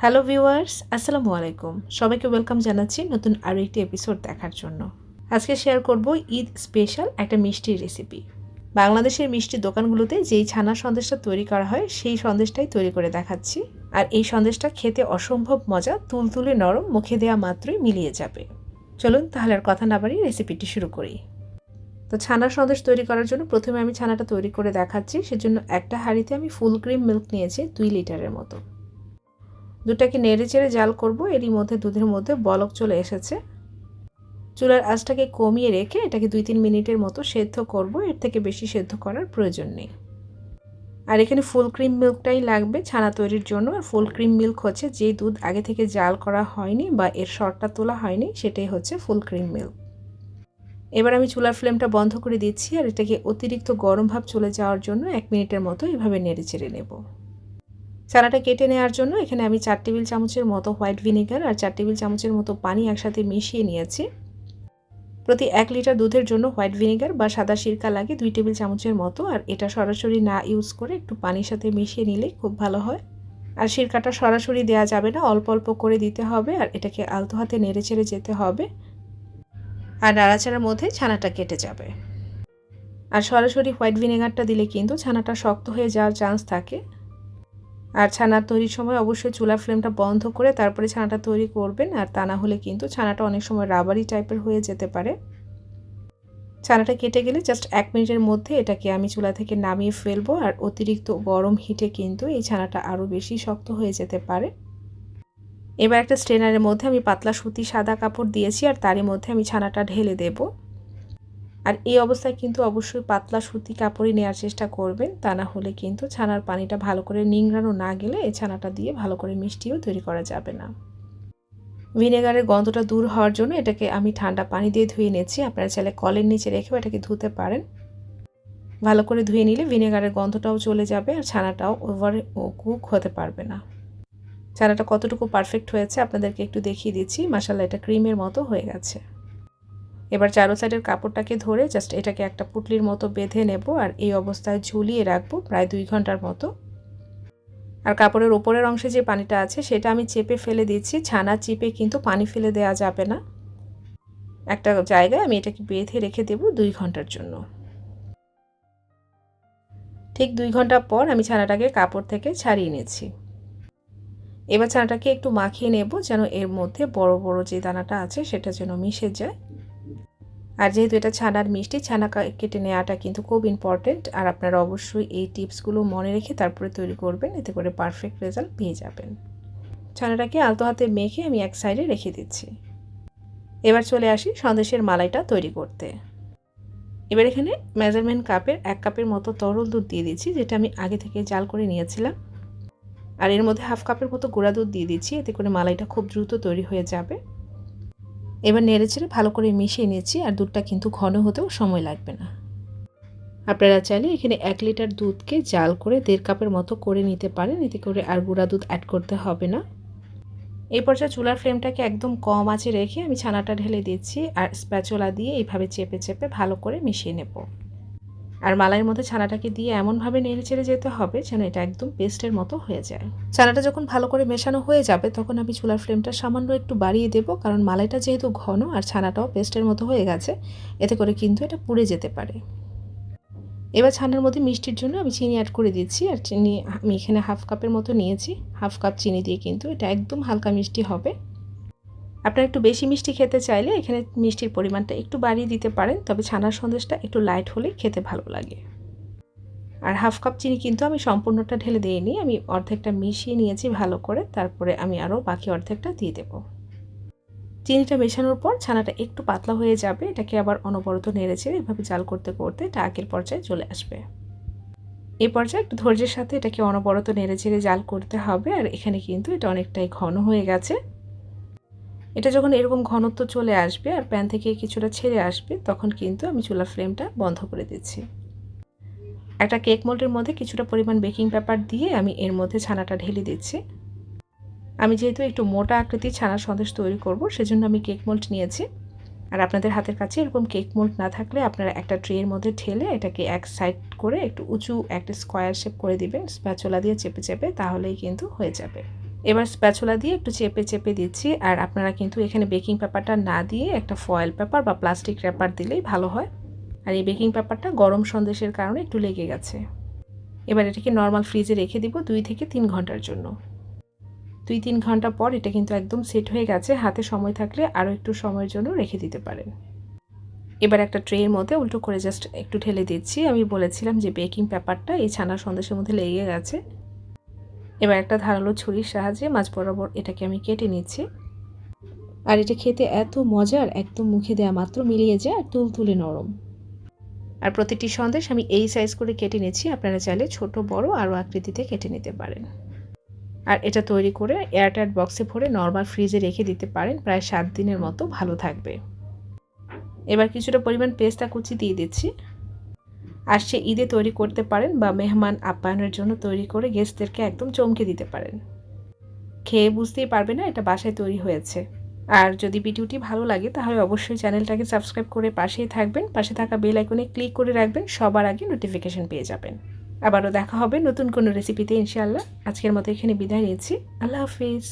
Hello viewers, আসসালামু আলাইকুম। সবাইকে ওয়েলকাম জানাচ্ছি নতুন আরও একটি এপিসোড দেখার জন্য। আজকে শেয়ার করব ঈদ স্পেশাল একটা মিষ্টির রেসিপি। বাংলাদেশের মিষ্টি দোকানগুলোতে যেই ছানার সন্দেশটা তৈরি করা হয় সেই সন্দেশটাই তৈরি করে দেখাচ্ছি। আর এই সন্দেশটা খেতে অসম্ভব মজা, তুলতুলে নরম, মুখে দেওয়া মাত্রই মিলিয়ে যাবে। চলুন তাহলে আর কথা না বাড়িয়ে রেসিপিটি শুরু করি। তো ছানার সন্দেশ তৈরি করার জন্য প্রথমে আমি ছানাটা তৈরি করে দেখাচ্ছি। সেজন্য একটা হাঁড়িতে আমি ফুল ক্রিম মিল্ক নিয়েছি 2 লিটারের মতো। দুধটাকে নেড়ে চেড়ে জাল করব। এরই মধ্যে দুধের মধ্যে বলক চলে এসেছে। চুলার আঁচটাকে কমিয়ে রেখে এটাকে 2-3 মিনিটের মতো সেদ্ধ করব। এর থেকে বেশি সেদ্ধ করার প্রয়োজন নেই। আর এখানে ফুল ক্রিম মিল্কটাই লাগবে ছানা তৈরির জন্য। আর ফুল ক্রিম মিল্ক হচ্ছে যেই দুধ আগে থেকে জাল করা হয়নি বা এর সরটা তোলা হয়নি, সেটাই হচ্ছে ফুল ক্রিম মিল্ক। এবার আমি চুলার ফ্লেমটা বন্ধ করে দিচ্ছি আর এটাকে অতিরিক্ত গরম ভাব চলে যাওয়ার জন্য 1 মিনিটের মতো এভাবে নেড়ে চেড়ে নেব। ছানাটা কেটে নেওয়ার জন্য এখানে আমি 4 টেবিল চামচের মতো হোয়াইট ভিনেগার আর 4 টেবিল চামচের মতো পানি একসাথে মিশিয়ে নিয়েছি। প্রতি 1 লিটার দুধের জন্য হোয়াইট ভিনেগার বা সাদা সিরকা লাগে 2 টেবিল চামচের মতো। আর এটা সরাসরি না ইউজ করে একটু পানির সাথে মিশিয়ে নিলেই খুব ভালো হয়। আর সিরকাটা সরাসরি দেওয়া যাবে না, অল্প অল্প করে দিতে হবে। আর এটাকে আলতো হাতে নেড়ে চেড়ে যেতে হবে। আর নাড়াচাড়ার মধ্যে ছানাটা কেটে যাবে। আর সরাসরি হোয়াইট ভিনেগারটা দিলে কিন্তু ছানাটা শক্ত হয়ে যাওয়ার চান্স থাকে। আর ছানা তৈরির সময় অবশ্যই চুলার ফ্লেমটা বন্ধ করে তারপরে ছানাটা তৈরি করবেন। আর তা না হলে কিন্তু ছানাটা অনেক সময় রাবারি টাইপের হয়ে যেতে পারে। ছানাটা কেটে গেলে জাস্ট 1 মিনিটের মধ্যে এটাকে আমি চুলা থেকে নামিয়ে ফেলবো। আর অতিরিক্ত গরম হিটে কিন্তু এই ছানাটা আরও বেশি শক্ত হয়ে যেতে পারে। এবার একটা স্ট্রেনারের মধ্যে আমি পাতলা সুতি সাদা কাপড় দিয়েছি আর তারই মধ্যে আমি ছানাটা ঢেলে দেব। আর এই অবস্থায় কিন্তু অবশ্যই পাতলা সুতি কাপড়ই নেওয়ার চেষ্টা করবেন, তা না হলে কিন্তু ছানার পানিটা ভালো করে নিংড়ানো না গেলে এই ছানাটা দিয়ে ভালো করে মিষ্টিও তৈরি করা যাবে না। ভিনেগারের গন্ধটা দূর হওয়ার জন্য এটাকে আমি ঠান্ডা পানি দিয়ে ধুয়ে নিয়েছি। আপনারা চাইলে কলের নিচে রেখেও এটাকে ধুতে পারেন। ভালো করে ধুয়ে নিলে ভিনেগারের গন্ধটাও চলে যাবে আর ছানাটাও ওভার কুক হতে পারবে না। ছানাটা কতটুকু পারফেক্ট হয়েছে আপনাদেরকে একটু দেখিয়ে দিচ্ছি। মাশাআল্লাহ, এটা ক্রিমের মতো হয়ে গেছে। এবার চারো সাইডের কাপড়টাকে ধরে জাস্ট এটাকে একটা পুটলির মতো বেঁধে নেব আর এই অবস্থায় ঝুলিয়ে রাখবো প্রায় 2 ঘন্টার মতো। আর কাপড়ের ওপরের অংশে যে পানিটা আছে সেটা আমি চেপে ফেলে দিচ্ছি। ছানা চিপে কিন্তু পানি ফেলে দেওয়া যাবে না। একটা জায়গায় আমি এটাকে বেঁধে রেখে দেব 2 ঘন্টার জন্য। ঠিক 2 ঘন্টা পর আমি ছানাটাকে কাপড় থেকে ছাড়িয়ে নিয়েছি। এবার ছানাটাকে একটু মাখিয়ে নেব যেন এর মধ্যে বড় বড় যে দানাটা আছে সেটা যেন মিশে যায়। আর যেহেতু এটা ছানার মিষ্টি, ছানা কেটে নেওয়াটা কিন্তু খুব ইম্পর্টেন্ট। আর আপনারা অবশ্যই এই টিপসগুলো মনে রেখে তারপরে তৈরি করবেন, এতে করে পারফেক্ট রেজাল্ট পেয়ে যাবেন। ছানাটাকে আলতো হাতে মেখে আমি এক সাইডে রেখে দিচ্ছি। এবার চলে আসি সন্দেশের মালাইটা তৈরি করতে। এবার এখানে মেজারমেন্ট কাপের 1 কাপের মতো তরল দুধ দিয়ে দিচ্ছি, যেটা আমি আগে থেকে জাল করে নিয়েছিলাম। আর এর মধ্যে 1/2 কাপের মতো গুঁড়া দুধ দিয়ে দিচ্ছি, এতে করে মালাইটা খুব দ্রুত তৈরি হয়ে যাবে। এবার নেড়েচেড়ে ভালো করে মিশিয়ে নিচ্ছি। আর দুধটা কিন্তু ঘন হতেও সময় লাগবে না। আপনারা চাইলে এখানে 1 লিটার দুধকে জাল করে 1.5 কাপের মতো করে নিতে পারেন, এতে করে আর গুঁড়া দুধ অ্যাড করতে হবে না। এই পর্যায়ে চুলার ফ্লেমটাকে একদম কম আঁচে রেখে আমি ছানাটা ঢেলে দিচ্ছি আর স্প্যাচুলা দিয়ে এইভাবে চেপে চেপে ভালো করে মিশিয়ে নেব। আর মালাইয়ের মধ্যে ছানাটাকে দিয়ে এমনভাবে নেড়ে চেড়ে যেতে হবে যেন এটা একদম পেস্টের মতো হয়ে যায়। ছানাটা যখন ভালো করে মেশানো হয়ে যাবে তখন আমি চুলার ফ্লেমটা সামান্য একটু বাড়িয়ে দেব, কারণ মালাইটা যেহেতু ঘন আর ছানাটাও পেস্টের মতো হয়ে গেছে, এতে করে কিন্তু এটা পুড়ে যেতে পারে। এবার ছানার মধ্যে মিষ্টির জন্য আমি চিনি অ্যাড করে দিচ্ছি। আর চিনি আমি এখানে 1/2 কাপের মতো নিয়েছি। 1/2 কাপ চিনি দিয়ে কিন্তু এটা একদম হালকা মিষ্টি হবে। আপনারা একটু বেশি মিষ্টি খেতে চাইলে এখানে মিষ্টির পরিমাণটা একটু বাড়িয়ে দিতে পারেন, তবে ছানার সন্দেশটা একটু লাইট হলেই খেতে ভালো লাগে। আর 1/2 কাপ চিনি কিন্তু আমি সম্পূর্ণটা ঢেলে দিইনি, আমি অর্ধেকটা মিশিয়ে নিয়েছি ভালো করে, তারপরে আমি আরও বাকি অর্ধেকটা দিয়ে দেব। চিনিটা মেশানোর পর ছানাটা একটু পাতলা হয়ে যাবে। এটাকে আবার অনবরত নেড়েচেড়ে এভাবে জাল করতে করতে এটা আগের পর্যায়ে চলে আসবে। এই পর্যায়ে একটু ধৈর্যের সাথে এটাকে অনবরত নেড়েচেড়ে জাল করতে হবে। আর এখানে কিন্তু এটা অনেকটাই ঘন হয়ে গেছে। এটা যখন এরকম ঘনত্ব চলে আসবে আর প্যান থেকে কিছুটা ছেড়ে আসবে, তখন কিন্তু আমি চুলার ফ্লেমটা বন্ধ করে দিচ্ছি। একটা কেক মোল্ডের মধ্যে কিছুটা পরিমাণ বেকিং পেপার দিয়ে আমি এর মধ্যে ছানাটা ঢেলে দিচ্ছি। আমি যেহেতু একটু মোটা আকৃতির ছানার সন্দেশ তৈরি করব, সেজন্য আমি কেক মোল্ড নিয়েছি। আর আপনাদের হাতের কাছে এরকম কেক মোল্ড না থাকলে আপনারা একটা ট্রের মধ্যে ঢেলে এটাকে এক সাইড করে একটু উঁচু একটা স্কোয়ার শেপ করে দিবেন স্প্যাচুলা দিয়ে চেপে চেপে, তাহলেই কিন্তু হয়ে যাবে। এবার স্প্যাচুলা দিয়ে একটু চেপে চেপে দিচ্ছি। আর আপনারা কিন্তু এখানে বেকিং পেপারটা না দিয়ে একটা ফয়েল পেপার বা প্লাস্টিক র্যাপার দিলেই ভালো হয়। আর এই বেকিং পেপারটা গরম সন্দেশের কারণে একটু লেগে গেছে। এবার এটাকে নর্মাল ফ্রিজে রেখে দিব 2 থেকে 3 ঘন্টার জন্য। 2-3 ঘন্টা পর এটা কিন্তু একদম সেট হয়ে গেছে। হাতে সময় থাকলে আরও একটু সময়ের জন্য রেখে দিতে পারেন। এবার একটা ট্রের মধ্যে উল্টো করে জাস্ট একটু ঢেলে দিচ্ছি। আমি বলেছিলাম যে বেকিং পেপারটা এই ছানার সন্দেশের মধ্যে লেগে গেছে। এবার একটা ধারালো ছুরির সাহায্যে মাঝ বরাবর এটাকে আমি কেটে নিচ্ছি। আর এটা খেতে এত মজার, একদম মুখে দেওয়া মাত্র মিলিয়ে যায় আর তুলতুলে নরম। আর প্রতিটি সন্দেশ আমি এই সাইজ করে কেটে নিচ্ছি। আপনারা চাইলে ছোট বড় আরও আকৃতিতে কেটে নিতে পারেন। আর এটা তৈরি করে এয়ারটাইট বক্সে ভরে নর্মাল ফ্রিজে রেখে দিতে পারেন, প্রায় 7 দিনের মতো ভালো থাকবে। এবার কিছুটা পরিমাণ পেস্তা কুচি দিয়ে দিচ্ছি। আর সে ঈদে তৈরি করতে পারেন বা মেহমান আপ্যায়নের জন্য তৈরি করে গেস্টদেরকে একদম চমকে দিতে পারেন। খেয়ে বুঝতেই পারবে না এটা বাসায় তৈরি হয়েছে। আর যদি ভিডিওটি ভালো লাগে তাহলে অবশ্যই চ্যানেলটাকে সাবস্ক্রাইব করে পাশেই থাকবেন। পাশে থাকা বেল আইকনে ক্লিক করে রাখবেন, সবার আগে নোটিফিকেশন পেয়ে যাবেন। আবারও দেখা হবে নতুন কোনো রেসিপিতে ইনশাআল্লাহ। আজকের মতো এখানে বিদায় নিচ্ছি। আল্লাহ হাফিজ।